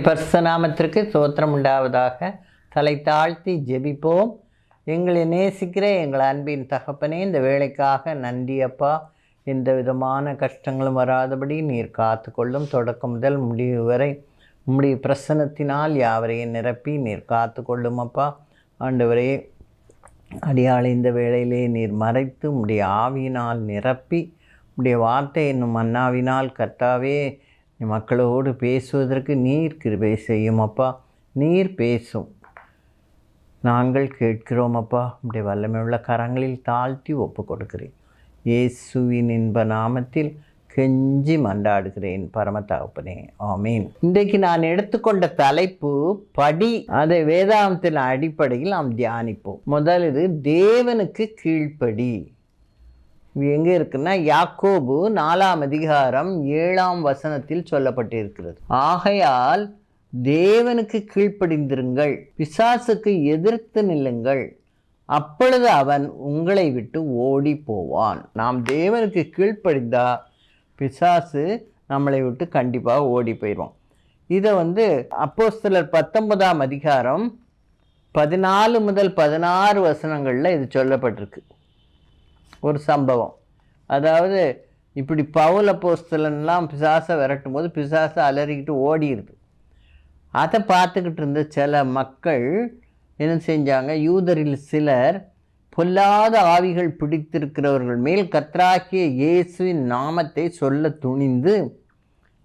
பரிசுத்த நாமத்திற்கு ஸ்தோத்திரம் உண்டாவதாக. தலை தாழ்த்தி ஜெபிப்போம். எங்களை நேசிக்கிற எங்கள் அன்பின் தகப்பனே, இந்த வேலைக்காக நன்றி அப்பா. எந்த விதமான கஷ்டங்களும் வராதபடி நீர் காத்து கொள்ளும். தொடக்கம் முதல் முடிவு வரை உம்முடைய பிரசன்னத்தினால் யாவரையும் நிரப்பி நீர் காத்து கொள்ளும் அப்பா. ஆண்டவரே, அடியாளை இந்த வேளையிலே நீர் மறைத்து உம்முடைய ஆவியினால் நிரப்பி உம்முடைய வார்த்தை என்னும் மன்னாவினால் கர்த்தாவே மக்களோடு பேசுவதற்கு நீர் கிருபை செய்யும் அப்பா. நீர் பேசும், நாங்கள் கேட்கிறோம் அப்பா. உம்முடைய வல்லமையுள்ள கரங்களில் தாழ்த்தி ஒப்பு கொடுக்கிறேன். இயேசுவின் இன்ப நாமத்தில் கெஞ்சி மன்றாடுகிறேன் பரம தகப்பனே, ஆமீன். இன்றைக்கு நான் எடுத்துக்கொண்ட தலைப்பு படி. அதை வேதாந்தத்தின் அடிப்படையில் நாம் தியானிப்போம். முதல் இது தேவனுக்கு கீழ்ப்படி. எங்கே இருக்குன்னா யாக்கோபு 4ஆம் அதிகாரம் 7ஆம் வசனத்தில் சொல்லப்பட்டிருக்கிறது. ஆகையால் தேவனுக்கு கீழ்ப்படிந்திருங்கள், பிசாசுக்கு எதிர்த்து நில்லுங்கள், அப்பொழுது அவன் உங்களை விட்டு ஓடி போவான். நாம் தேவனுக்கு கீழ்ப்படிந்தா பிசாசு நம்மளை விட்டு கண்டிப்பாக ஓடி போயிடுவோம். இதை அப்போஸ்தலர் 19ஆம் அதிகாரம் 14 முதல் 16 வசனங்களில் இது சொல்லப்பட்டிருக்கு. ஒரு சம்பவம், அதாவது இப்படி பவுல் அப்போஸ்தலன்லாம் பிசாசை விரட்டும் போது பிசாசை அலறிக்கிட்டு ஓடிடுது. அதை பார்த்துக்கிட்டு இருந்த சில மக்கள் என்ன செஞ்சாங்க, யூதரில் சிலர் பொல்லாத ஆவிகள் பிடித்திருக்கிறவர்கள் மேல் கர்த்தராகிய இயேசுவின் நாமத்தை சொல்ல துணிந்து,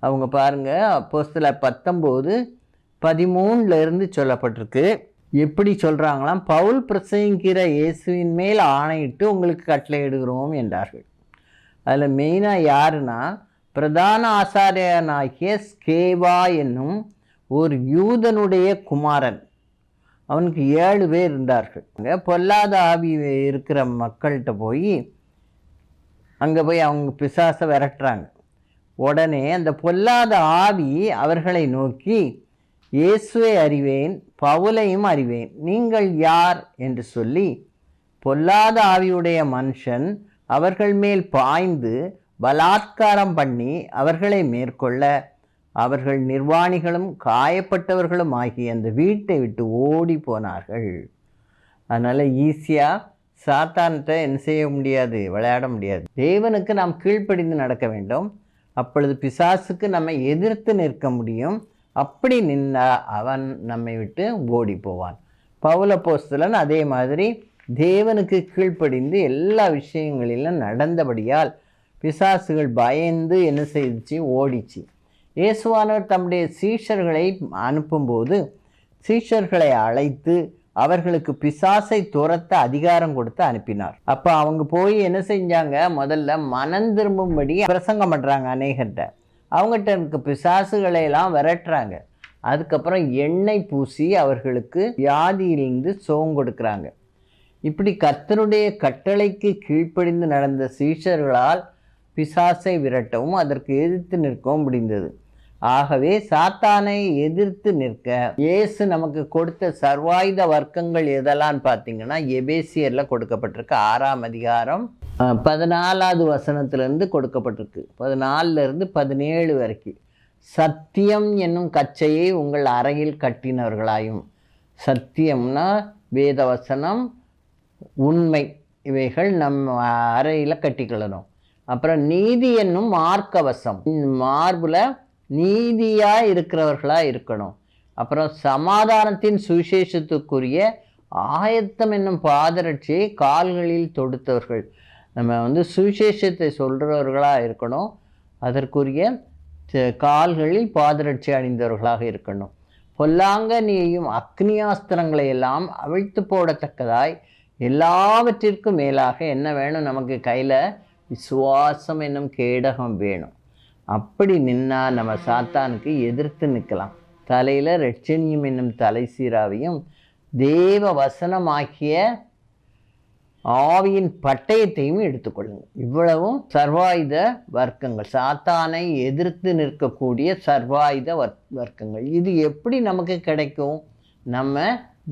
அவங்க பாருங்கள், அப்போஸ்தலர் 19:13 சொல்லப்பட்டிருக்கு. எப்படி சொல்கிறாங்களாம், பவுல் பிரசங்கிக்கிற இயேசுவின் மேல் ஆணையிட்டு உங்களுக்கு கட்டளை இடுகிறோம் என்றார்கள். அதில் மெயினாக யாருன்னா, பிரதான ஆசாரியனாகிய ஸ்கேவா என்னும் ஒரு யூதனுடைய குமாரன். அவனுக்கு 7 பேர் இருந்தார்கள். அங்கே பொல்லாத ஆவி இருக்கிற மக்கள்கிட்ட போய் அங்கே போய் அவங்க பிசாசை விரட்டுறாங்க. உடனே அந்த பொல்லாத ஆவி அவர்களை நோக்கி, இயேசுவை அறிவேன், பவுலையும் அறிவேன், நீங்கள் யார் என்று சொல்லி பொல்லாத ஆவியுடைய மனுஷன் அவர்கள் மேல் பாய்ந்து பலாத்காரம் பண்ணி அவர்களை மேற்கொள்ள அவர்கள் நிர்வாணிகளும் காயப்பட்டவர்களும் ஆகிய அந்த வீட்டை விட்டு ஓடி போனார்கள். அதனால் ஈஸியாக சாத்தான்கிட்ட என்ன செய்ய முடியாது, விளையாட முடியாது. தேவனுக்கு நாம் கீழ்ப்படிந்து நடக்க வேண்டும். அப்பொழுது பிசாசுக்கு நம்ம எதிர்த்து நிற்க முடியும். அப்படி நின்றா அவன் நம்மை விட்டு ஓடி போவான். பவுல் அப்போஸ்தலன் அதே மாதிரி தேவனுக்கு கீழ்ப்படிந்து எல்லா விஷயங்களிலும் நடந்தபடியால் பிசாசுகள் பயந்து என்ன செய்துச்சு, ஓடிச்சு. இயேசுவானவர் தம்முடைய சீஷர்களை அனுப்பும்போது சீஷர்களை அழைத்து அவர்களுக்கு பிசாசை துரத்த அதிகாரம் கொடுத்து அனுப்பினார். அப்போ அவங்க போய் என்ன செஞ்சாங்க, முதல்ல மனம் திரும்பும்படி பிரசங்கம் பண்ணுறாங்க அநேகர்கிட்ட. அவங்ககிட்ட இருக்க பிசாசுகளையெல்லாம் விரட்டுறாங்க. அதுக்கப்புறம் எண்ணெய் பூசி அவர்களுக்கு வியாதியிலிருந்து சுகம் கொடுக்குறாங்க. இப்படி கர்த்தருடைய கட்டளைக்கு கீழ்ப்படிந்து நடந்த சீஷர்களால் பிசாசை விரட்டவும் அதற்கு எதிர்த்து நிற்கவும் முடிந்தது. ஆகவே சாத்தானை எதிர்த்து நிற்க இயேசு நமக்கு கொடுத்த சர்வாயுத வர்க்கங்கள் எதெல்லாம் பார்த்தீங்கன்னா, எபேசியரில் கொடுக்கப்பட்டிருக்கு 6ஆம் அதிகாரம் 14வது வசனத்திலிருந்து கொடுக்கப்பட்டிருக்கு. 14லிருந்து 17 வரைக்கும். சத்தியம் என்னும் கச்சையை உங்கள் அறையில் கட்டினவர்களாயும், சத்தியம்னா வேதவசனம், உண்மை, இவைகள் நம்ம அறையில் கட்டிக்கொள்ளணும். அப்புறம் நீதி என்னும் மார்க்கவசம், மார்பில் நீதியாக இருக்கிறவர்களாக இருக்கணும். அப்புறம் சமாதானத்தின் சுவிசேஷத்துக்குரிய ஆயத்தம் என்னும் பாதரட்சியை கால்களில் தொடுத்தவர்கள். நம்ம சுவிசேஷத்தை சொல்கிறவர்களாக இருக்கணும். அதற்குரிய கால்களில் பாதரட்சி அணிந்தவர்களாக இருக்கணும். பொல்லாங்கனியையும் அக்னியாஸ்திரங்களை எல்லாம் அவிழ்த்து போடத்தக்கதாய் எல்லாவற்றிற்கும் மேலாக என்ன வேணும், நமக்கு கையில் விசுவாசம் என்னும் கேடகம் வேணும். அப்படி நின்னா நம்ம சாத்தானுக்கு எதிர்த்து நிற்கலாம். தலையில் இரட்சணியம் என்னும் தலை சீராவையும் தேவ வசனமாக்கிய ஆவியின் பட்டயத்தையும் எடுத்துக்கொள்ளுங்கள். இவ்வளவும் சர்வாயுத வர்க்கங்கள், சாத்தானை எதிர்த்து நிற்கக்கூடிய சர்வாயுத வர்க்கங்கள். இது எப்படி நமக்கு கிடைக்கும்? நம்ம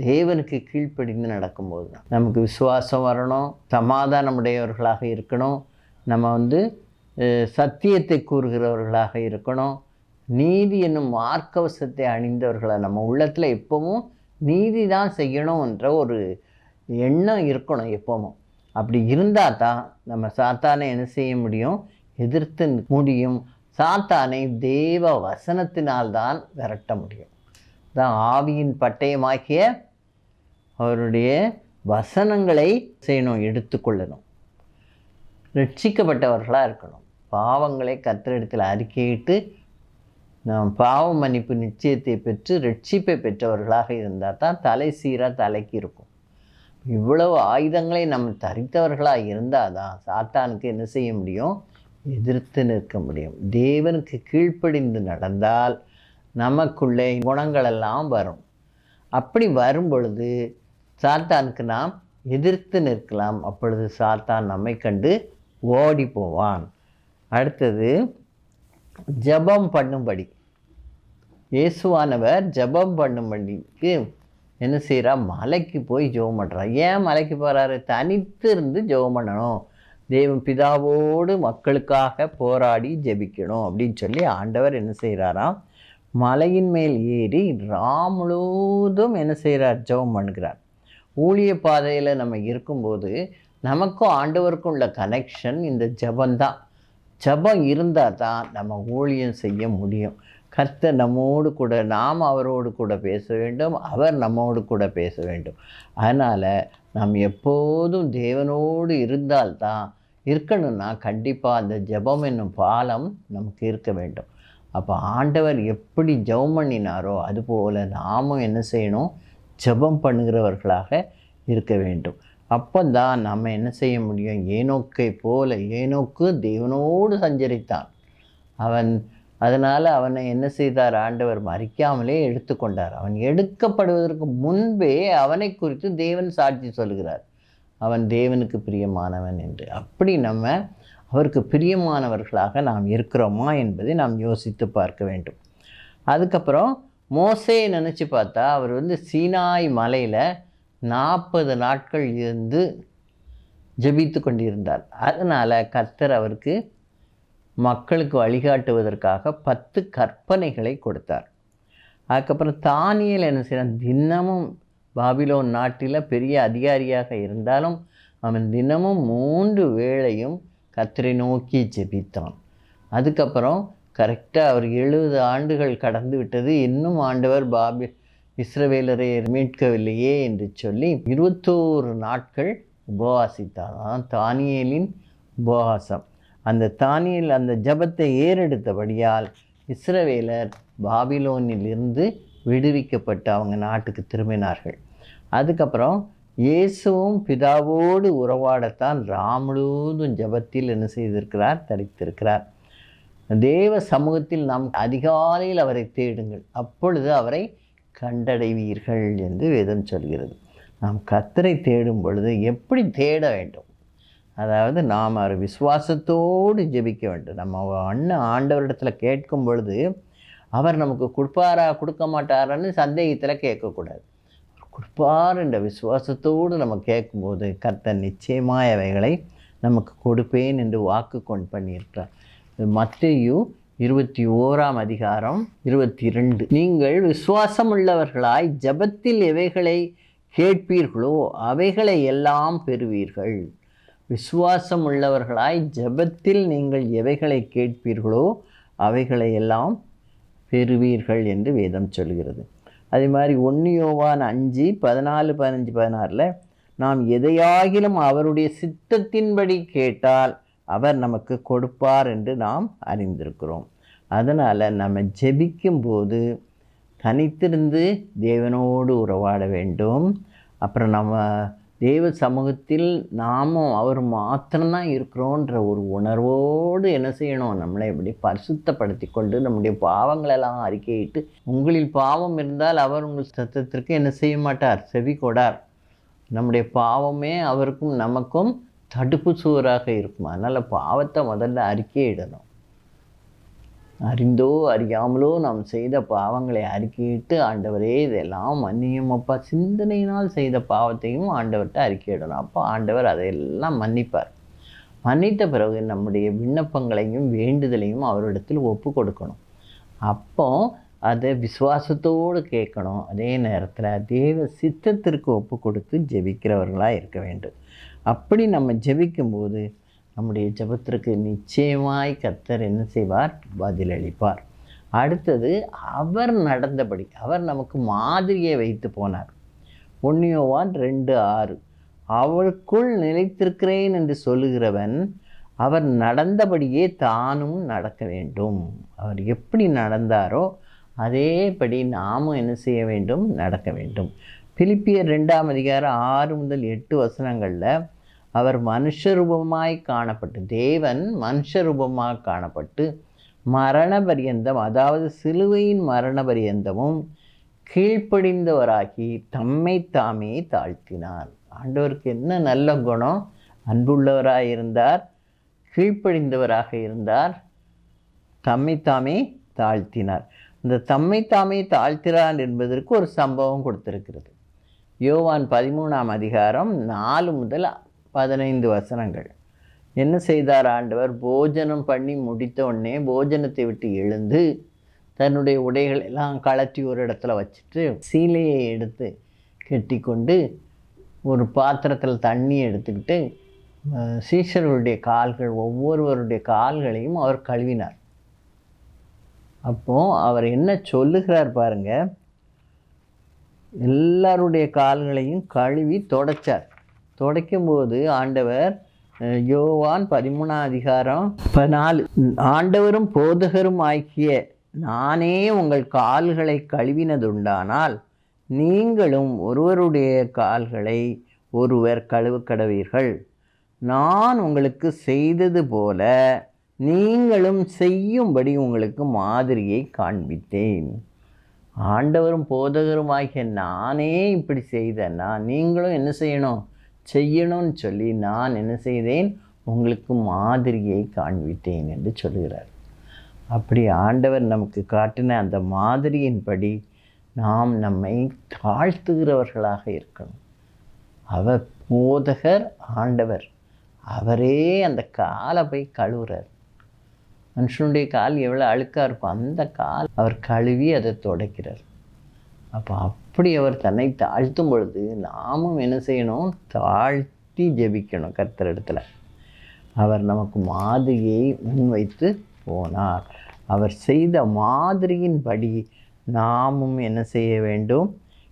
தேவனுக்கு கீழ்ப்படிந்து நடக்கும்போது தான். நமக்கு விசுவாசம் வரணும், சமாதானமுடையவர்களாக இருக்கணும், நம்ம சத்தியத்தை கூறுகிறவர்களாக இருக்கணும், நீதி என்னும் மார்க்கவசத்தை அணிந்தவர்களை நம்ம உள்ளத்தில் எப்பவும் நீதி தான் செய்யணுன்ற ஒரு எண்ணம் இருக்கணும் எப்பவும். அப்படி இருந்தால் தான் நம்ம சாத்தானை என்ன செய்ய முடியும், எதிர்த்து முடியும். சாத்தானை தேவ வசனத்தினால்தான் விரட்ட முடியும். தான் ஆவியின் பட்டயமாகிய அவருடைய வசனங்களை செய்யணும், எடுத்துக்கொள்ளணும். ரட்சிக்கப்பட்டவர்களாக இருக்கணும். பாவங்களை கர்த்தரிடத்தில் அறிக்கையிட்டு நாம் பாவ மன்னிப்பு நிச்சயத்தை பெற்று ரட்சிப்பை பெற்றவர்களாக இருந்தால் தான் தலை சீராக தலைக்கு இருக்கும். இவ்வளவு ஆயுதங்களை நம்ம தரித்தவர்களாக இருந்தால் தான் சாத்தானுக்கு என்ன செய்ய முடியும், எதிர்த்து நிற்க முடியும். தேவனுக்கு கீழ்ப்படிந்து நடந்தால் நமக்குள்ளே குணங்களெல்லாம் வரும். அப்படி வரும் பொழுது சாத்தானுக்கு நாம் எதிர்த்து நிற்கலாம். அப்பொழுது சாத்தான் நம்மை கண்டு ஓடி போவான். அடுத்தது ஜெபம் பண்ணும்படி. இயேசுவானவர் ஜெபம் பண்ணும்படிக்கு என்ன செய்கிறார், மலைக்கு போய் ஜெபம் பண்ணுறார். ஏன் மலைக்கு போகிறாரு, தனித்து இருந்து ஜெபம் பண்ணணும், தேவன் பிதாவோடு மக்களுக்காக போராடி ஜெபிக்கணும் அப்படின்னு சொல்லி ஆண்டவர் என்ன செய்கிறாராம், மலையின் மேல் ஏறி முழுவதும் என்ன செய்கிறார், ஜெபம் பண்ணுகிறார். ஊழிய பாதையில் நம்ம இருக்கும்போது நமக்கும் ஆண்டவருக்கும் உள்ள கனெக்ஷன் இந்த ஜெபந்தான். ஜெபம் இருந்தால் தான் நம்ம ஊழியம் செய்ய முடியும். கர்த்தர் நம்மோடு கூட, நாம் அவரோடு கூட பேச வேண்டும், அவர் நம்மோடு கூட பேச வேண்டும். அதனால் நாம் எப்போதும் தேவனோடு இருந்தால்தான் இருக்கணும்னா கண்டிப்பாக அந்த ஜெபம் என்னும் பாலம் நமக்கு இருக்க வேண்டும். அப்போ ஆண்டவர் எப்படி ஜெபம் பண்ணினாரோ அதுபோல் நாமும் என்ன செய்யணும், ஜெபம் பண்ணுகிறவர்களாக இருக்க வேண்டும். அப்போ தான் நம்ம என்ன செய்ய முடியும், ஏனோக்கை போல. ஏனோக்கு தேவனோடு சஞ்சரித்தான். அதனால் அவனை என்ன செய்தார், ஆண்டவர் மறிக்காமலே எடுத்துக்கொண்டார். அவன் எடுக்கப்படுவதற்கு முன்பே அவனை குறித்து தேவன் சாட்சி சொல்கிறார், அவன் தேவனுக்கு பிரியமானவன் என்று. அப்படி நம்ம அவருக்கு பிரியமானவர்களாக நாம் இருக்கிறோமா என்பதை நாம் யோசித்து பார்க்க வேண்டும். அதுக்கப்புறம் மோசேயை நினச்சி பார்த்தா அவர் சீனாய் மலையில் 40 நாட்கள் இருந்து ஜெபித்து கொண்டிருந்தார். அதனால் கர்த்தர் அவருக்கு மக்களுக்கு வழிகாட்டுவதற்காக 10 கற்பனைகளை கொடுத்தார். அதுக்கப்புறம் தானியேல் என்ன செய்யறான், தினமும் பாபிலோன் நாட்டில் பெரிய அதிகாரியாக இருந்தாலும் அவன் தினமும் 3 வேளையும் கர்த்தரை நோக்கி ஜெபித்தான். அதுக்கப்புறம் கரெக்டாக அவர் 70 ஆண்டுகள் கடந்து விட்டது, இன்னும் ஆண்டவர் இஸ்ரவேலரை மீட்கவில்லையே என்று சொல்லி 21 நாட்கள் உபவாசித்தான். தானியேலின் உபவாசம். அந்த தானியேல் அந்த ஜெபத்தை ஏறெடுத்தபடியால் இஸ்ரவேலர் பாபிலோனிலிருந்து விடுவிக்கப்பட்டு அவங்க நாட்டுக்கு திரும்பினார்கள். அதுக்கப்புறம் இயேசுவும் பிதாவோடு உறவாடத்தான் முழுவதும் ஜெபத்தில் என்ன செய்திருக்கிறார், தரித்திருக்கிறார். தேவ சமூகத்தில் நாம் அதிகாலையில் அவரை தேடுங்கள், அப்பொழுது அவரை கண்டடைவீர்கள் என்று வேதம் சொல்கிறது. நாம் கர்த்தரை தேடும் பொழுது எப்படி தேட வேண்டும், அதாவது நாம் அவர் விசுவாசத்தோடு ஜெபிக்க வேண்டும். நம்ம ஆண்டவரிடத்தில் கேட்கும் பொழுது அவர் நமக்கு கொடுப்பாரா கொடுக்க மாட்டாரான்னு சந்தேகத்தில் கேட்கக்கூடாது. கொடுப்பார் என்ற விசுவாசத்தோடு நம்ம கேட்கும்போது கர்த்தர் நிச்சயமாக அவைகளை நமக்கு கொடுப்பேன் என்று வாக்கு கொண்டு பண்ணியிருக்கிறார். மத்தேயு 21ஆம் அதிகாரம் 22. நீங்கள் விசுவாசம் உள்ளவர்களாய் ஜெபத்தில் எவைகளை கேட்பீர்களோ அவைகளை எல்லாம் பெறுவீர்கள். விசுவாசம் உள்ளவர்களாய் ஜெபத்தில் நீங்கள் எவைகளை கேட்பீர்களோ அவைகளை எல்லாம் பெறுவீர்கள் என்று வேதம் சொல்கிறது. அதே மாதிரி 1 யோவான் 5:14-15-16 நாம் எதையாகிலும் அவருடைய சித்தத்தின்படி கேட்டால் அவர் நமக்கு கொடுப்பார் என்று நாம் அறிந்திருக்கிறோம். அதனால் நம்ம ஜெபிக்கும்போது தனித்திருந்து தேவனோடு உறவாட வேண்டும். அப்புறம் நம்ம தேவ சமூகத்தில் நாமும் அவர் மாத்திரம்தான் இருக்கிறோன்ற ஒரு உணர்வோடு என்ன செய்யணும், நம்மளை எப்படி பரிசுத்தப்படுத்தி கொண்டு நம்முடைய பாவங்களெல்லாம் அறிக்கையிட்டு, உங்களில் பாவம் இருந்தால் அவர் உங்கள் சத்தத்திற்கு என்ன செய்ய மாட்டார், செவி கொடார். நம்முடைய பாவமே அவருக்கும் நமக்கும் தடுப்பு சுவராக இருக்கும். அதனால் பாவத்தை முதல்ல அறிக்கையிடணும். அறிந்தோ அறியாமலோ நாம் செய்த பாவங்களை அறிக்கையிட்டு, ஆண்டவரே இதெல்லாம் மன்னியும் அப்பா, சிந்தனையினால் செய்த பாவத்தையும் ஆண்டவர்கிட்ட அறிக்கையிடணும். அப்போ ஆண்டவர் அதையெல்லாம் மன்னிப்பார். மன்னித்த பிறகு நம்முடைய விண்ணப்பங்களையும் வேண்டுதலையும் அவரிடத்தில் ஒப்பு கொடுக்கணும். அப்போ அதை விசுவாசத்தோடு கேட்கணும். அதே நேரத்தில் தேவ சித்தத்திற்கு ஒப்பு கொடுத்து ஜெபிக்கிறவர்களாக இருக்க வேண்டும். அப்படி நம்ம ஜெபிக்கும்போது நம்முடைய ஜெபத்திற்கு நிச்சயமாய் கர்த்தர் என்ன செய்வார்? பதிலளிப்பார். அடுத்தது, அவர் நடந்தபடி அவர் நமக்கு மாதிரியை வைத்து போனார். 1 யோவான் 2:6 அவருக்குள் நிலைத்திருக்கிறேன் என்று சொல்லுகிறவன் அவர் நடந்தபடியே தானும் நடக்க வேண்டும். அவர் எப்படி நடந்தாரோ அதேபடி நாமும் என்ன செய்ய வேண்டும்? நடக்க வேண்டும். பிலிப்பியர் 2ஆம் அதிகாரம் 6 முதல் 8 வசனங்களில் அவர் மனுஷரூபமாய் காணப்பட்டு, தேவன் மனுஷரூபமாக காணப்பட்டு மரண பரியந்தம், அதாவது சிலுவையின் மரண பரியந்தமும் கீழ்ப்படிந்தவராகி தம்மை தாமே தாழ்த்தினார். ஆண்டவருக்கு என்ன நல்ல குணம்! அன்புள்ளவராக இருந்தார், கீழ்ப்படிந்தவராக இருந்தார், தம்மை தாமே தாழ்த்தினார். இந்த தம்மை தாமே தாழ்த்தினார் என்பதற்கு ஒரு சம்பவம் கொடுத்திருக்கிறது. யோவான் 13ஆம் அதிகாரம் 4 முதல் 15 வசனங்கள். என்ன செய்தார் ஆண்டவர்? போஜனம் பண்ணி முடித்த உடனே போஜனத்தை விட்டு எழுந்து தன்னுடைய உடைகள் எல்லாம் கழற்றி ஒரு இடத்துல வச்சுட்டு சீலையை எடுத்து கட்டி கொண்டு ஒரு பாத்திரத்தில் தண்ணி எடுத்துக்கிட்டு சீஷர்களுடைய கால்கள், ஒவ்வொருவருடைய கால்களையும் அவர் கழுவினார். அப்போது அவர் என்ன சொல்லுகிறார் பாருங்க, எல்லாருடைய கால்களையும் கழுவி துடைச்சார். துடைக்கும்போது ஆண்டவர், யோவான் 13ஆம் அதிகாரம் 14, ஆண்டவரும் போதகரும் ஆகிய நானே உங்கள் கால்களை கழுவினதுண்டானால் நீங்களும் ஒருவருடைய கால்களை ஒருவர் கழுவக்கடவீர்கள். நான் உங்களுக்கு செய்தது போல நீங்களும் செய்யும்படி உங்களுக்கு மாதிரியை காண்பித்தேன். ஆண்டவரும் போதகரும் ஆகிய நானே இப்படி செய்தேன்னா நீங்களும் என்ன செய்யணும்னு சொல்லி நான் என்ன செய்தேன்? உங்களுக்கு மாதிரியை காண்பித்தேன் என்று சொல்கிறார். அப்படி ஆண்டவர் நமக்கு காட்டின அந்த மாதிரியின்படி நாம் நம்மை தாழ்த்துகிறவர்களாக இருக்கணும். அவர் போதகர், ஆண்டவர், அவரே அந்த காலை போய் கழுவுறார். மனுஷனுடைய கால் எவ்வளோ அழுக்காக இருக்கும், அந்த கால் அவர் கழுவி அதை துடைக்கிறார். அப்போ அப்படி அவர் தன்னை தாழ்த்தும் பொழுது நாமும் என்ன செய்யணும்? தாழ்த்தி ஜெபிக்கணும் கர்த்தரிடத்தில். அவர் நமக்கு மாதிரியை முன்வைத்து போனார். அவர் செய்த மாதிரியின்படி நாமும் என்ன செய்ய வேண்டும்?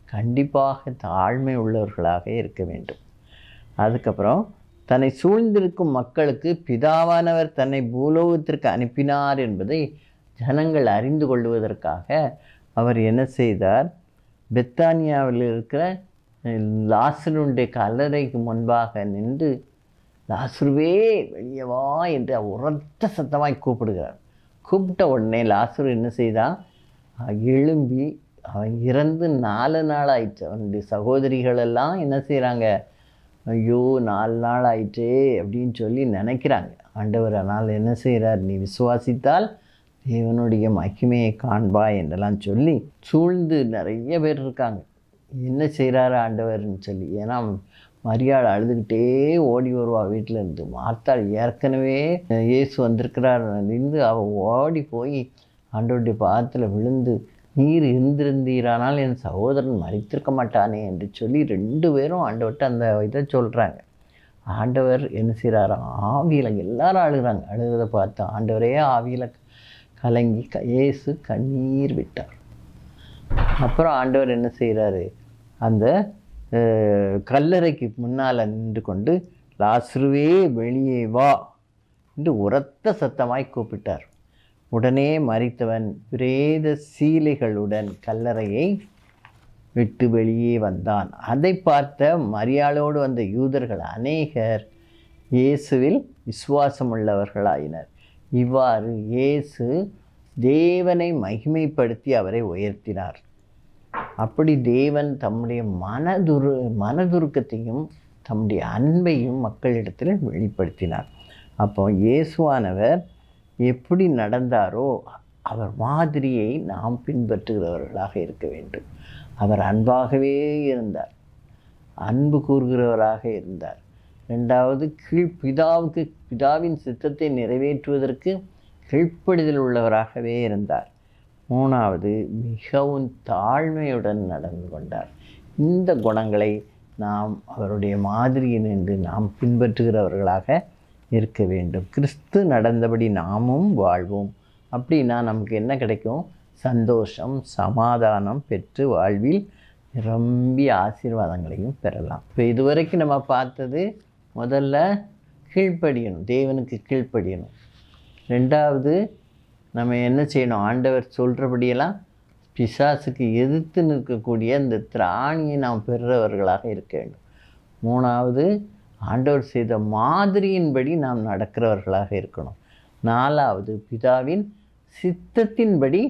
கண்டிப்பாக தாழ்மை உள்ளவர்களாக இருக்க வேண்டும். அதுக்கப்புறம் தன்னை சூழ்ந்திருக்கும் மக்களுக்கு பிதாவானவர் தன்னை பூலோகத்திற்கு அனுப்பினார் என்பதை ஜனங்கள் அறிந்து கொள்வதற்காக அவர் என்ன செய்தார்? பெத்தானியாவில் இருக்கிற லாசருடைய கல்லறைக்கு முன்பாக நின்று, லாசருவே வெளியே வா என்று உரத்த சத்தமாய் கூப்பிடுகிறார். கூப்பிட்ட உடனே லாசரு என்ன செய்தான்? எழும்பி, அவன் இறந்து 4 நாள் ஆயிடுச்சு. அவனுடைய சகோதரிகளெல்லாம் என்ன செய்கிறாங்க? ஐயோ 4 நாள் ஆயிட்டே அப்படின்னு சொல்லி நினைக்கிறாங்க. ஆண்டவர் ஆனால் என்ன செய்கிறார்? நீ விசுவாசித்தால் தேவனுடைய மகிமையை காண்பாய் என்றெல்லாம் சொல்லி சூழ்ந்து நிறைய பேர் இருக்காங்க. என்ன செய்கிறாரு ஆண்டவர்னு சொல்லி. ஏன்னா மரியாள் அழுதுகிட்டே ஓடி வருவா வீட்டில் இருந்து. மார்த்தாள் ஏற்கனவே இயேசு வந்திருக்கிறார் இருந்து அவள் ஓடி போய் ஆண்டவருடைய பாதத்தில் விழுந்து, நீர் இருந்திருந்தீரானால் என் சகோதரன் மரித்திருக்க மாட்டானே என்று சொல்லி 2 பேரும் ஆண்டவர்கிட்ட அந்த இதை சொல்கிறாங்க. ஆண்டவர் என்ன செய்கிறாரா? ஆவியில் எல்லாரும் அழுகிறாங்க. அழுகிறத பார்த்து ஆண்டவரே ஆவியில் கலங்கி இயேசு கண்ணீர் விட்டார். அப்புறம் ஆண்டவர் என்ன செய்கிறாரு? அந்த கல்லறைக்கு முன்னால் நின்று கொண்டு, லாசருவே வெளியே வா என்று உரத்த சத்தமாய் கூப்பிட்டார். உடனே மரித்தவன் பிரேத சீலைகளுடன் கல்லறையை விட்டு வெளியே வந்தான். அதை பார்த்த மரியாளோடு வந்த யூதர்கள் அநேகர் இயேசுவில் விசுவாசமுள்ளவர்களாயினர். இவ்வாறு இயேசு தேவனை மகிமைப்படுத்தி அவரை உயர்த்தினார். அப்படி தேவன் தம்முடைய மனதுருக்கத்தையும் தம்முடைய அன்பையும் மக்களிடத்தில் வெளிப்படுத்தினார். அப்போ இயேசுவானவர் எப்படி நடந்தாரோ அவர் மாதிரியை நாம் பின்பற்றுகிறவர்களாக இருக்க வேண்டும். அவர் அன்பாகவே இருந்தார், அன்பு கூறுகிறவராக இருந்தார். 2வது, பிதாவின் சித்தத்தை நிறைவேற்றுவதற்கு கீழ்ப்படிதல் உள்ளவராகவே இருந்தார். மூணாவது மிகவும் தாழ்மையுடன் நடந்து கொண்டார். இந்த குணங்களை நாம் அவருடைய மாதிரியினின்று நாம் பின்பற்றுகிறவர்களாக இருக்க வேண்டும். கிறிஸ்து நடந்தபடி நாமும் வாழ்வோம். அப்படின்னா நமக்கு என்ன கிடைக்கும்? சந்தோஷம், சமாதானம் பெற்று வாழ்வில் நிரம்பிய ஆசீர்வாதங்களையும் பெறலாம். இப்போ இதுவரைக்கும் நம்ம பார்த்தது, முதல்ல கீழ்ப்படியணும், தேவனுக்கு கீழ்ப்படியணும். ரெண்டாவது நம்ம என்ன செய்யணும்? ஆண்டவர் சொல்கிறபடியெல்லாம் பிசாசுக்கு எதிர்த்து நிற்கக்கூடிய இந்த திராணியை நாம் பெறுறவர்களாக இருக்க வேண்டும். மூணாவது, ஆண்டவர் செய்த மாதிரியின்படி நாம் நடக்கிறவர்களாக இருக்கணும். நாலாவது, பிதாவின் சித்தத்தின்படி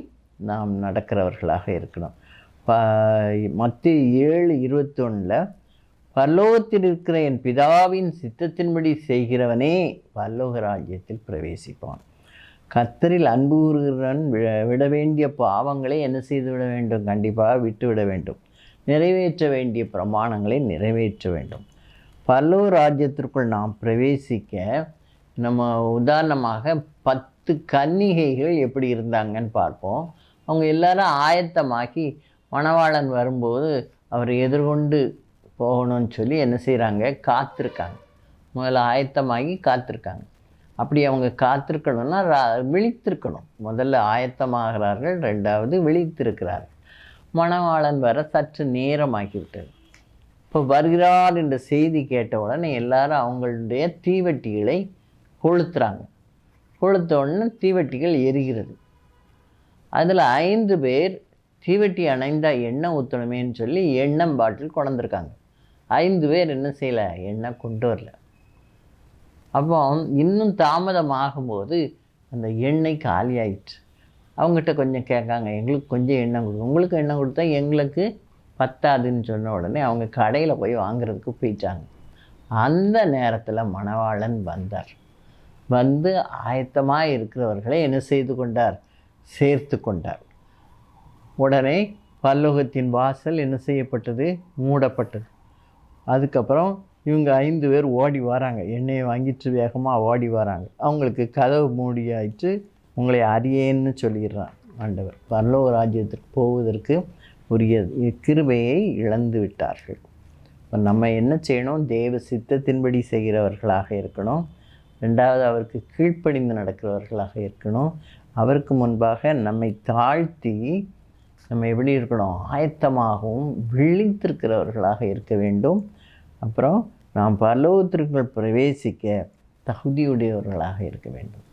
நாம் நடக்கிறவர்களாக இருக்கணும். மத்தேயு 7:21 பரலோகத்தில் இருக்கிற என் பிதாவின் சித்தத்தின்படி செய்கிறவனே பரலோக ராஜ்யத்தில் பிரவேசிப்பான். கர்த்தரில் அன்பு கூறுகிறவன் விட வேண்டிய பாவங்களை என்ன செய்து விட வேண்டும்? கண்டிப்பாக விட்டு விட வேண்டும். நிறைவேற்ற வேண்டிய பிரமாணங்களை நிறைவேற்ற வேண்டும். பரலோக ராஜ்யத்திற்குள் நாம் பிரவேசிக்க நம்ம உதாரணமாக 10 கன்னிகைகள் எப்படி இருந்தாங்கன்னு பார்ப்போம். அவங்க எல்லாரும் ஆயத்தமாக்கி மணவாளன் வரும்போது அவரை எதிர்கொண்டு போகணும்னு சொல்லி என்ன செய்கிறாங்க? காத்திருக்காங்க. முதல்ல ஆயத்தமாகி காத்திருக்காங்க. அப்படி அவங்க காத்திருக்கணும்னா விழித்திருக்கணும். முதல்ல ஆயத்தமாகிறார்கள், ரெண்டாவது விழித்திருக்கிறார்கள். மணவாளன் வர சற்று நேரமாகிவிட்டது. இப்போ வருகிறார் என்ற செய்தி கேட்ட உடனே எல்லாரும் அவங்களுடைய தீவட்டிகளை கொளுத்துறாங்க. கொளுத்த உடனே தீவட்டிகள் எரிகிறது. அதில் 5 பேர் தீவட்டி அணைந்தால் எண்ணெய் ஊற்றணுமேன்னு சொல்லி எண்ணெய் பாட்டில் கொண்டிருக்காங்க. 5 பேர் என்ன செய்யலை? எண்ணெய் கொண்டு வரல. அப்போ இன்னும் தாமதமாகும்போது அந்த எண்ணெய் காலி ஆயிடுச்சு. அவங்ககிட்ட கொஞ்சம் கேட்காங்க, எங்களுக்கு கொஞ்சம் எண்ணெய் கொடுங்க. உங்களுக்கு எண்ணெய் கொடுத்தா எங்களுக்கு பத்தாதுன்னு சொன்ன உடனே அவங்க கடையில் போய் வாங்குறதுக்கு போயிட்டாங்க. அந்த நேரத்தில் மணவாளன் வந்தார். வந்து ஆயத்தமாக இருக்கிறவர்களை என்ன செய்து கொண்டார்? சேர்த்து கொண்டார். உடனே பரலோகத்தின் வாசல் என்ன செய்யப்பட்டது? மூடப்பட்டது. அதுக்கப்புறம் இவங்க 5 பேர் ஓடி வராங்க. எண்ணெயை வாங்கிட்டு வேகமாக ஓடி வராங்க. அவங்களுக்கு கதவு மூடியாயிட்டு உங்களை அறியேன்னு சொல்லிடுறான் ஆண்டவர். பரலோக ராஜ்யத்திற்கு போவதற்கு உரிய கிருபையை இழந்து விட்டார்கள். இப்போ நம்ம என்ன செய்யணும்? தேவ சித்தத்தின்படி செய்கிறவர்களாக இருக்கணும். ரெண்டாவது, அவருக்கு கீழ்ப்படிந்து நடக்கிறவர்களாக இருக்கணும். அவருக்கு முன்பாக நம்மை தாழ்த்தி நம்ம எப்படி இருக்கணும்? ஆயத்தமாகவும் விழித்திருக்கிறவர்களாக இருக்க வேண்டும். அப்புறம் நாம் பரலோகத்திற்குள் பிரவேசிக்க தகுதியுடையவர்களாக இருக்க வேண்டும்.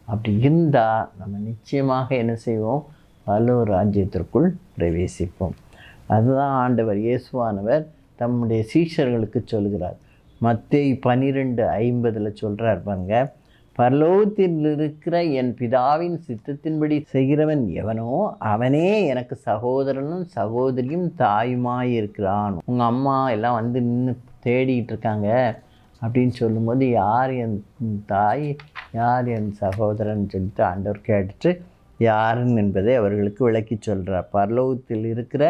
அப்படி இருந்தால் நம்ம நிச்சயமாக என்ன செய்வோம்? பரலோக ராஜ்யத்திற்குள் பிரவேசிப்போம். அதுதான் ஆண்டவர் இயேசுவானவர் தம்முடைய சீஷர்களுக்கு சொல்கிறார். மத்தேயு 12:50 சொல்கிறார் பாருங்க, பரலோகத்தில் இருக்கிற என் பிதாவின் சித்தத்தின்படி செய்கிறவன் எவனோ அவனே எனக்கு சகோதரனும் சகோதரியும் தாயுமாயிருக்கிறான். உங்கள் அம்மா எல்லாம் வந்து நின்று தேடிகிட்டு இருக்காங்க அப்படின்னு சொல்லும்போது, யார் என் தாய், யார் என் சகோதரன் சொல்லிட்டு ஆண்டவர் கேட்டுட்டு யாருன்னு என்பதை அவர்களுக்கு விளக்கி சொல்கிறார். பரலோகத்தில் இருக்கிற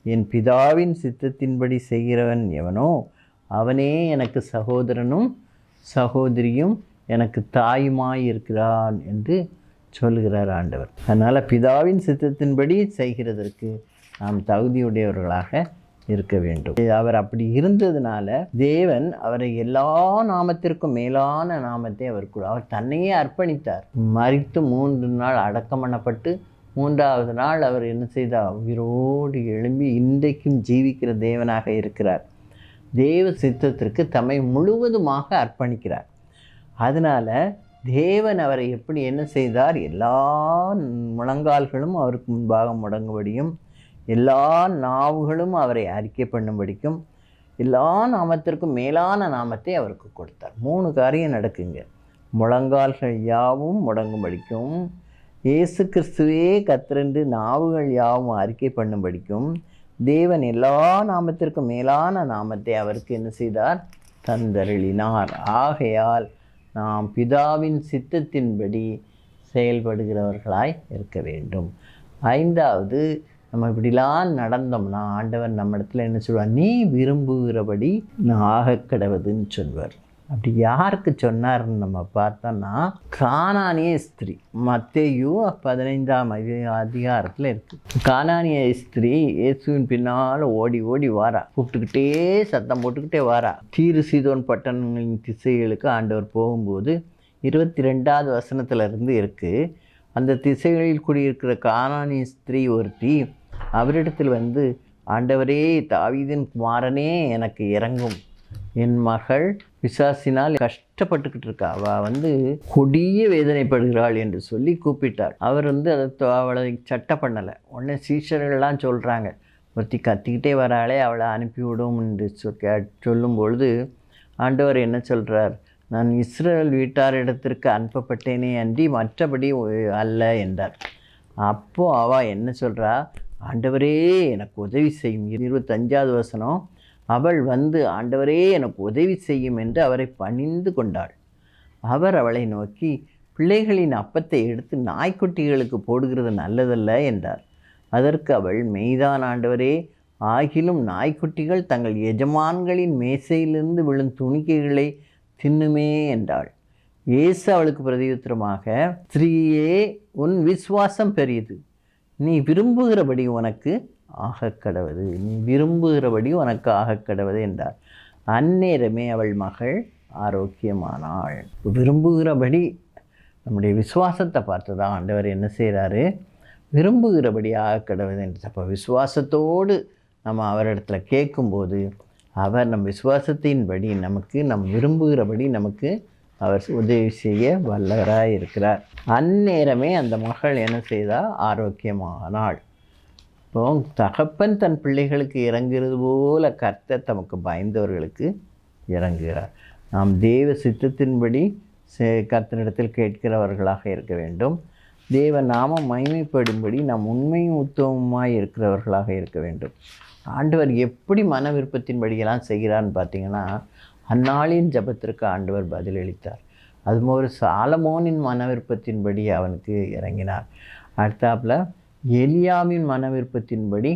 என் பிதாவின் சித்தத்தின்படி செய்கிறவன் எவனோ அவனே எனக்கு சகோதரனும் சகோதரியும் எனக்கு தாயுமாய் இருக்கிறான் என்று சொல்கிறார் ஆண்டவர். அதனால் பிதாவின் சித்தத்தின்படி செய்கிறதற்கு நாம் தகுதியுடையவர்களாக இருக்க வேண்டும். அவர் அப்படி இருந்ததுனால தேவன் அவரை எல்லா நாமத்திற்கும் மேலான நாமத்தை அவர் தன்னையே அர்ப்பணித்தார். மரித்து 3 நாள் அடக்கம் பண்ணப்பட்டு 3ஆவது நாள் அவர் என்ன செய்தார்? உயிரோடு எழும்பி இன்றைக்கும் ஜீவிக்கிற தேவனாக இருக்கிறார். தேவ சித்தத்திற்கு தம்மை முழுவதுமாக அர்ப்பணிக்கிறார். அதனால் தேவன் அவரை எப்படி என்ன செய்தார்? எல்லா முழங்கால்களும் அவருக்கு முன்பாக முடங்கும்படியும் எல்லா நாவுகளும் அவரை அறிக்கை பண்ணும்படிக்கும் எல்லா நாமத்திற்கும் மேலான நாமத்தை அவருக்கு கொடுத்தார். 3 காரியம் நடக்குங்க. முழங்கால்கள் யாவும் முடங்கும்படிக்கும், இயேசு கிறிஸ்துவே கர்த்தரென்று நாவுகள் யாவும் அறிக்கை பண்ணும்படிக்கும் தேவன் எல்லா நாமத்திற்கும் மேலான நாமத்தை அவருக்கு என்ன செய்தார்? தந்தருளினார். ஆகையால் நாம் பிதாவின் சித்தத்தின்படி செயல்படுகிறவர்களாய் இருக்க வேண்டும். 5வது, நம்ம இப்படிலாம் நடந்தோம்னா ஆண்டவர் நம்ம இடத்துல என்ன சொல்வார்? நீ விரும்புகிறபடி நான் ஆகக்கடவுதுன்னு சொல்வார். அப்படி யாருக்கு சொன்னார்னு நம்ம பார்த்தோன்னா, கானானிய ஸ்திரீ. மத்தேயு 15ஆம் அதிகாரத்தில் இருக்குது. கானானிய ஸ்திரீ இயேசுவின் பின்னால் ஓடி ஓடி வாரா, கூப்பிட்டுக்கிட்டே சத்தம் போட்டுக்கிட்டே வாரா. தீரு சீதோன் பட்டணங்களின் திசைகளுக்கு ஆண்டவர் போகும்போது 22வது வசனத்திலிருந்து இருக்குது. அந்த திசைகளில் குடியிருக்கிற கானானிய ஸ்திரீ ஒருத்தி அவரிடத்தில் வந்து, ஆண்டவரே, தாவீதின் குமாரனே, எனக்கு இறங்கும், என் மகள் பிசாசினால் கஷ்டப்பட்டுக்கிட்டு இருக்கா, அவள் வந்து கொடிய வேதனைப்படுகிறாள் என்று சொல்லி கூப்பிட்டாள். அவர் வந்து அவளை சட்டை பண்ணலை. உடனே சீஷர்கள்லாம் சொல்கிறாங்க, ஒருத்தி கத்திக்கிட்டே வராளே, அவளை அனுப்பிவிடும் என்று சொல்லும் பொழுது ஆண்டவர் என்ன சொல்கிறார்? நான் இஸ்ரவேல் வீட்டாரிடத்திற்கு அனுப்பப்பட்டேனே அன்றி மற்றபடி அல்ல என்றார். அப்போது அவள் என்ன சொல்கிறா? ஆண்டவரே, எனக்கு உதவி செய்யும். 25வது வசனம். அவள் வந்து, ஆண்டவரே, எனக்கு உதவி செய்யும் என்று அவரை பணிந்து கொண்டாள். அவர் அவளை நோக்கி, பிள்ளைகளின் அப்பத்தை எடுத்து நாய்க்குட்டிகளுக்கு போடுகிறது நல்லதல்ல என்றார். அதற்கு அவள், மெய்தான் ஆண்டவரே, ஆகிலும் நாய்க்குட்டிகள் தங்கள் எஜமான்களின் மேசையிலிருந்து விழும் துணிக்கைகளை தின்னுமே என்றாள். இயேசு அவளுக்கு பிரதியுத்தரமாக, ஸ்திரீயே, உன் விசுவாசம் பெரியது, நீ விரும்புகிறபடி உனக்கு ஆகக்கடவது, நீ விரும்புகிறபடி உனக்கு ஆகக்கடவது என்றார். அந்நேரமே அவள் மகள் ஆரோக்கியமானாள். விரும்புகிறபடி, நம்முடைய விசுவாசத்தை பார்த்து தான் ஆண்டவர் என்ன செய்கிறாரு? விரும்புகிறபடி ஆகக்கடவது என்று. அப்போ விசுவாசத்தோடு நம்ம அவரிடத்துல கேட்கும்போது அவர் நம் விசுவாசத்தின்படி நமக்கு, நம் விரும்புகிறபடி நமக்கு அவர் உதவி செய்ய வல்லவராக இருக்கிறார். அந்நேரமே அந்த மகள் என்ன செய்தால் ஆரோக்கியமானாள். இப்போ தகப்பன் தன் பிள்ளைகளுக்கு இறங்குறது போல கர்த்தர் தமக்கு பயந்தவர்களுக்கு இறங்குகிறார். நாம் தேவ சித்தத்தின்படி கர்த்தரிடத்தில் கேட்கிறவர்களாக இருக்க வேண்டும். தேவ நாமம் மகிமைப்படும்படி நாம் உண்மையும் உத்தமமாய் இருக்கிறவர்களாக இருக்க வேண்டும். ஆண்டவர் எப்படி மன விருப்பத்தின்படியெல்லாம் செய்கிறான்னு பார்த்தீங்கன்னா, அந்நாளின் ஜபத்திற்கு ஆண்டவர் பதிலளித்தார். அதுபோல் சாலமோனின் மன விருப்பத்தின்படி அவனுக்கு இறங்கினார். அடுத்தாப்புல எலியாவின் மன விருப்பத்தின்படி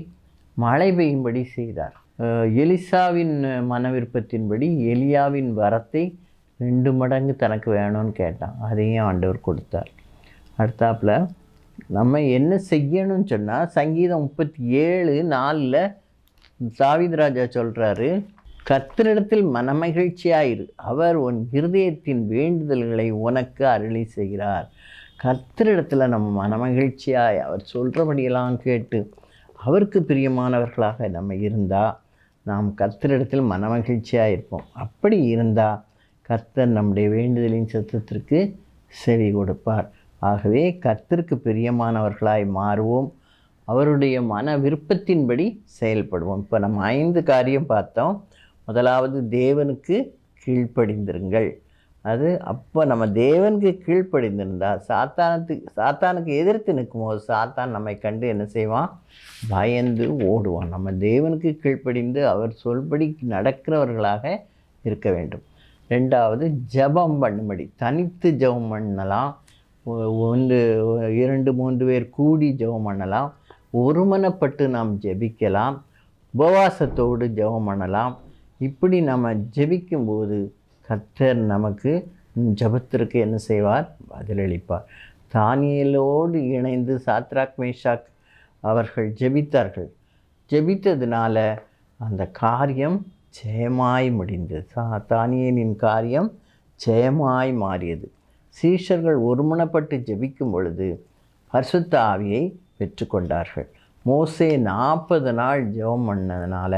மழை பெய்யும்படி செய்தார். எலிசாவின் மன விருப்பத்தின்படி எலியாவின் வரத்தை 2 மடங்கு தனக்கு வேணும்னு கேட்டான், அதையும் ஆண்டவர் கொடுத்தார். அடுத்தாப்புல நம்ம என்ன செய்யணும்னு சொன்னால், சங்கீதம் 37:4 தாவீது ராஜா சொல்கிறாரு, கர்த்தரிடத்தில் மனமகிழ்ச்சியாயிரு, அவர் உன் இருதயத்தின் வேண்டுதல்களை உனக்கு அருளி செய்கிறார். கர்த்தரிடத்தில் நம்ம மனமகிழ்ச்சியாய் அவர் சொல்கிறபடியெல்லாம் கேட்டு அவருக்கு பிரியமானவர்களாக நம்ம இருந்தால் நாம் கர்த்தரிடத்தில் மனமகிழ்ச்சியாக இருப்போம். அப்படி இருந்தால் கர்த்தர் நம்முடைய வேண்டுதலின் சத்தத்திற்கு செவி கொடுப்பார். ஆகவே கர்த்தருக்கு பிரியமானவர்களாய் மாறுவோம், அவருடைய மன விருப்பத்தின்படி செயல்படுவோம். இப்போ நம்ம 5 காரியம் பார்த்தோம். முதலாவது, தேவனுக்கு கீழ்ப்படிந்திருங்கள். அது அப்போ நம்ம தேவனுக்கு கீழ்ப்படிந்திருந்தால் சாத்தானுக்கு எதிர்த்து நிற்கும்போது சாத்தான் நம்மை கண்டு என்ன செய்வான்? பயந்து ஓடுவான். நம்ம தேவனுக்கு கீழ்ப்படிந்து அவர் சொல்படி நடக்கிறவர்களாக இருக்க வேண்டும். 2வது, ஜெபம் பண்ணும்படி தனித்து ஜெபம் பண்ணலாம். 1 2 3 பேர் கூடி ஜெபம் பண்ணலாம். ஒருமனப்பட்டு நாம் ஜெபிக்கலாம். உபவாசத்தோடு ஜெபம் பண்ணலாம். இப்படி நம்ம ஜெபிக்கும்போது கர்த்தர் நமக்கு ஜெபத்திற்கு என்ன செய்வார்? பதிலளிப்பார். தானியேலோடு இணைந்து சாத்ராக் மேஷாக் அவர்கள் ஜெபித்தார்கள். ஜெபித்ததுனால அந்த காரியம் ஜெயமாய் முடிந்தது. தானியேலின் காரியம் ஜெயமாய் மாறியது. சீஷர்கள் ஒருமனப்பட்டு ஜெபிக்கும் பொழுது பரிசுத்த ஆவியை பெற்றுக்கொண்டார்கள். மோசே 40 நாள் ஜெபம் பண்ணதுனால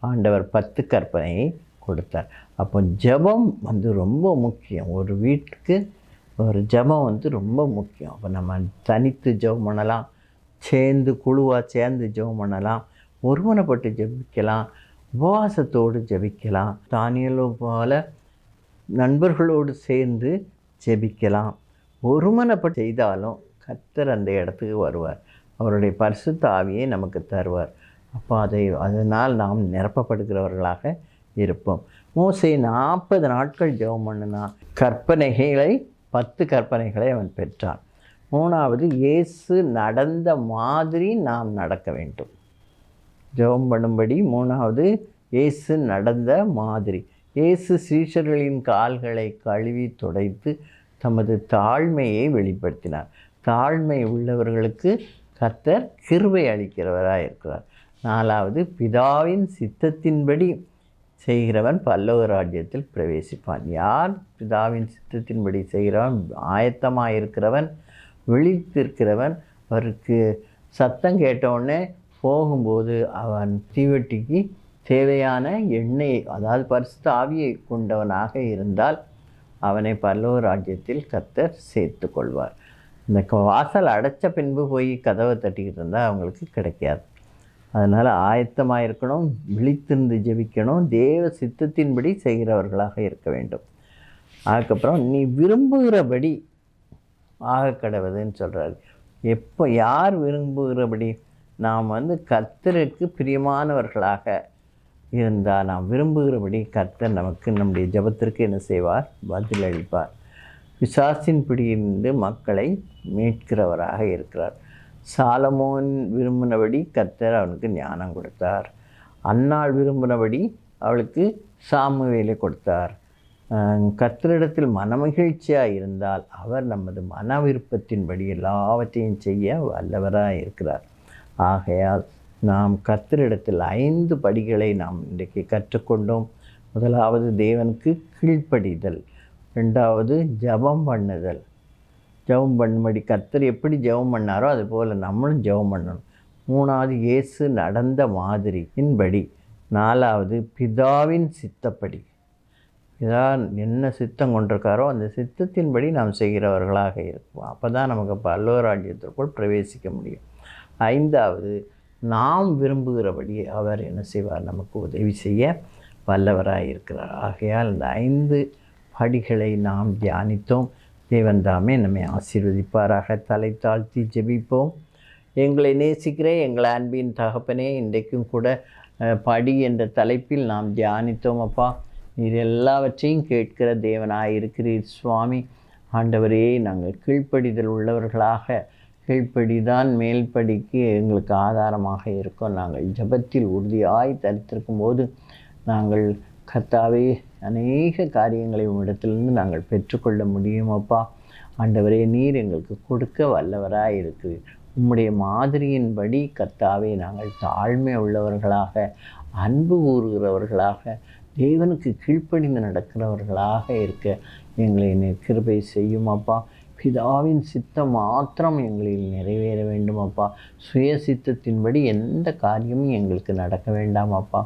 ஆண்டவர் 10 கற்பனையை கொடுத்தார். அப்போ ஜெபம் ரொம்ப முக்கியம். ஒரு வீட்டுக்கு ஒரு ஜெபம் ரொம்ப முக்கியம். அப்போ நம்ம தனித்து ஜெபம் பண்ணலாம், குழுவாக சேர்ந்து ஜெபம் பண்ணலாம், ஒருமனப்பட்டு ஜெபிக்கலாம், உபவாசத்தோடு ஜெபிக்கலாம். தானியேலு போல நண்பர்களோடு சேர்ந்து ஜெபிக்கலாம். ஒருமனப்பட்டு செய்தாலும் கர்த்தர் அந்த இடத்துக்கு வருவார். அவருடைய பரிசுத்த ஆவியை நமக்கு தருவார். அப்போ அதனால் நாம் நிரப்பப்படுகிறவர்களாக இருப்போம். மோசே 40 நாட்கள் ஜெபம் பண்ணினான். 10 கற்பனைகளை அவன் பெற்றான். 3வது, இயேசு நடந்த மாதிரி நாம் நடக்க வேண்டும். ஜெபம் பண்ணும்படி 3வது, இயேசு நடந்த மாதிரி. இயேசு சீஷர்களின் கால்களை கழுவி துடைத்து தமது தாழ்மையை வெளிப்படுத்தினார். தாழ்மை உள்ளவர்களுக்கு கர்த்தர் கிருபை அளிக்கிறவராக இருக்கிறார். 4வது, பிதாவின் சித்தத்தின்படி செய்கிறவன் பல்லவ ராஜ்யத்தில் பிரவேசிப்பான். யார் பிதாவின் சித்தத்தின்படி செய்கிறவன்? ஆயத்தமாக இருக்கிறவன், விழித்திருக்கிறவன். அவருக்கு சத்தம் கேட்டவுடனே போகும்போது அவன் தீவெட்டிக்கு தேவையான எண்ணெயை, அதாவது பரிசுத்த ஆவியை கொண்டவனாக இருந்தால் அவனை பல்லவ ராஜ்யத்தில் கர்த்தர் சேர்த்து கொள்வார். இந்த வாசல் அடைச்ச பின்பு போய் கதவை தட்டிக்கிட்டு இருந்தால் அவங்களுக்கு கிடைக்காது. அதனால் ஆயத்தமாக இருக்கணும், விழித்திருந்து ஜெபிக்கணும், தேவ சித்தத்தின்படி செய்கிறவர்களாக இருக்க வேண்டும். அதுக்கப்புறம் நீ விரும்புகிறபடி ஆக கடவுதுன்னு சொல்கிறார். எப்போ யார் விரும்புகிறபடி? நாம் கர்த்தருக்கு பிரியமானவர்களாக இருந்தால், நாம் விரும்புகிறபடி கர்த்தர் நமக்கு நம்முடைய ஜெபத்திற்கு என்ன செய்வார்? பதிலளிப்பார். பிசாசின் பிடியிலிருந்து மக்களை மீட்கிறவராக இருக்கிறார். சாலமோன் விரும்பினபடி கர்த்தர் அவனுக்கு ஞானம் கொடுத்தார். அன்னாள் விரும்பினபடி அவளுக்கு சாமுவேலை கொடுத்தார். கர்த்தரிடத்தில் மனமகிழ்ச்சியாக இருந்தால் அவர் நமது மன விருப்பத்தின்படி எல்லாவற்றையும் செய்ய வல்லவராக இருக்கிறார். ஆகையால் நாம் கர்த்தரிடத்தில் 5 படிகளை நாம் இன்றைக்கு கற்றுக்கொண்டோம். முதலாவது, தேவனுக்கு கீழ்ப்படிதல். 2வது, ஜெபம் பண்ணுதல். ஜெபம் பண்ணும்படி கர்த்தர் எப்படி ஜெபம் பண்ணாரோ அதுபோல் நம்மளும் ஜெபம் பண்ணணும். 3வது, இயேசு நடந்த மாதிரியின்படி. 4வது, பிதாவின் சித்தப்படி. பிதா என்ன சித்தம் கொண்டிருக்காரோ அந்த சித்தத்தின்படி நாம் செய்கிறவர்களாக இருப்போம். அப்போ தான் நமக்கு பல்லவ ராஜ்யத்திற்குள் பிரவேசிக்க முடியும். 5வது, நாம் விரும்புகிறபடி அவர் என்ன செய்வார்? நமக்கு உதவி செய்ய வல்லவராக இருக்கிறார். ஆகையால் இந்த 5 படிகளை நாம் தியானித்தோம். தேவன் தாமே நம்மை ஆசீர்வதிப்பாராக. தலை தாழ்த்தி ஜெபிப்போம். எங்களை நேசிக்கிற எங்கள் அன்பின் தகப்பனே, இன்றைக்கும் கூட படி என்ற தலைப்பில் நாம் தியானித்தோம். அப்பா, நீர் எல்லாவற்றையும் கேட்கிற தேவனாக இருக்கிறீர் சுவாமி. ஆண்டவரே, நாங்கள் கீழ்ப்படிதல் உள்ளவர்களாக, கீழ்ப்படிதான் மேல்படிக்கு எங்களுக்கு ஆதாரமாக இருக்கும். நாங்கள் ஜெபத்தில் உறுதியாய் தரித்திருக்கும் போது நாங்கள் கர்த்தாவே அநேக காரியங்களை உம்மிடத்திலிருந்து நாங்கள் பெற்றுக்கொள்ள முடியும். அப்பா, ஆண்டவரே, நீர் எங்களுக்கு கொடுக்க வல்லவராக இருக்கிறீர். உம்முடைய மாதிரியின்படி கர்த்தாவே நாங்கள் தாழ்மை உள்ளவர்களாக, அன்பு கூறுகிறவர்களாக, தேவனுக்கு கீழ்ப்படிந்து நடக்கிறவர்களாக இருக்க எங்களை நீர் கிருபை செய்யும். அப்பா, பிதாவின் சித்தம் மாத்திரம் எங்களில் நிறைவேற வேண்டும். அப்பா, சுய சித்தத்தின்படி எந்த காரியமும் எங்களுக்கு நடக்க வேண்டாம். அப்பா,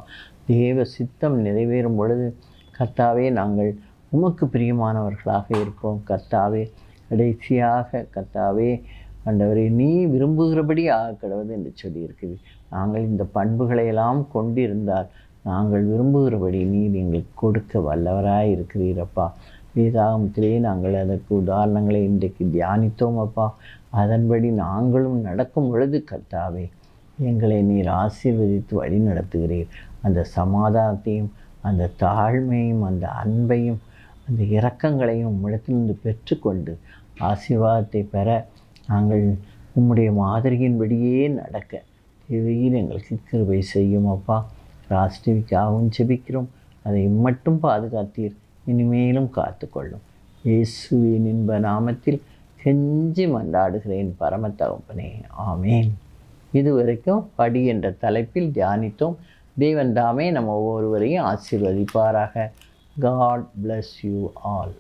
தேவ சித்தம் நிறைவேறும் பொழுது கர்த்தாவே நாங்கள் உமக்கு பிரியமானவர்களாக இருப்போம். கர்த்தாவே, கடைசியாக கர்த்தாவே ஆண்டவரே, நீ விரும்புகிறபடி ஆக கடவுது என்று சொல்லியிருக்குது. நாங்கள் இந்த பண்புகளையெல்லாம் கொண்டிருந்தால் நாங்கள் விரும்புகிறபடி நீர் எங்களுக்கு கொடுக்க வல்லவராக இருக்கிறீரப்பா. வேதாகமத்திலே நாங்கள் அதற்கு உதாரணங்களை இன்றைக்கு தியானித்தோம். அப்பா, அதன்படி நாங்களும் நடக்கும் பொழுது கர்த்தாவே எங்களை நீர் ஆசீர்வதித்து வழி நடத்துகிறீர். அந்த சமாதானத்தையும், அந்த தாழ்மையும், அந்த அன்பையும், அந்த இரக்கங்களையும் உம்மிடத்திலிருந்து பெற்றுக்கொண்டு ஆசீர்வாதத்தை பெற நாங்கள் உம்முடைய மாதிரியின்படியே நடக்க தேவையில் எங்களுக்கு கிருபை செய்யும். அப்பா, ராஷ்டிரிக்காகவும் ஜெபிக்கிறோம். அதை மட்டும் பாதுகாத்தீர், இனிமேலும் காத்துக்கொள்ளும். இயேசுவின் இன்ப நாமத்தில் கெஞ்சி மன்றாடுகிறேன் பரம தகப்பனே, ஆமேன். இதுவரைக்கும் படி என்ற தலைப்பில் தியானித்தோம். தேவன் தாமே நம்ம ஒவ்வொருவரையும் ஆசீர்வதிப்பாராக. God bless you all.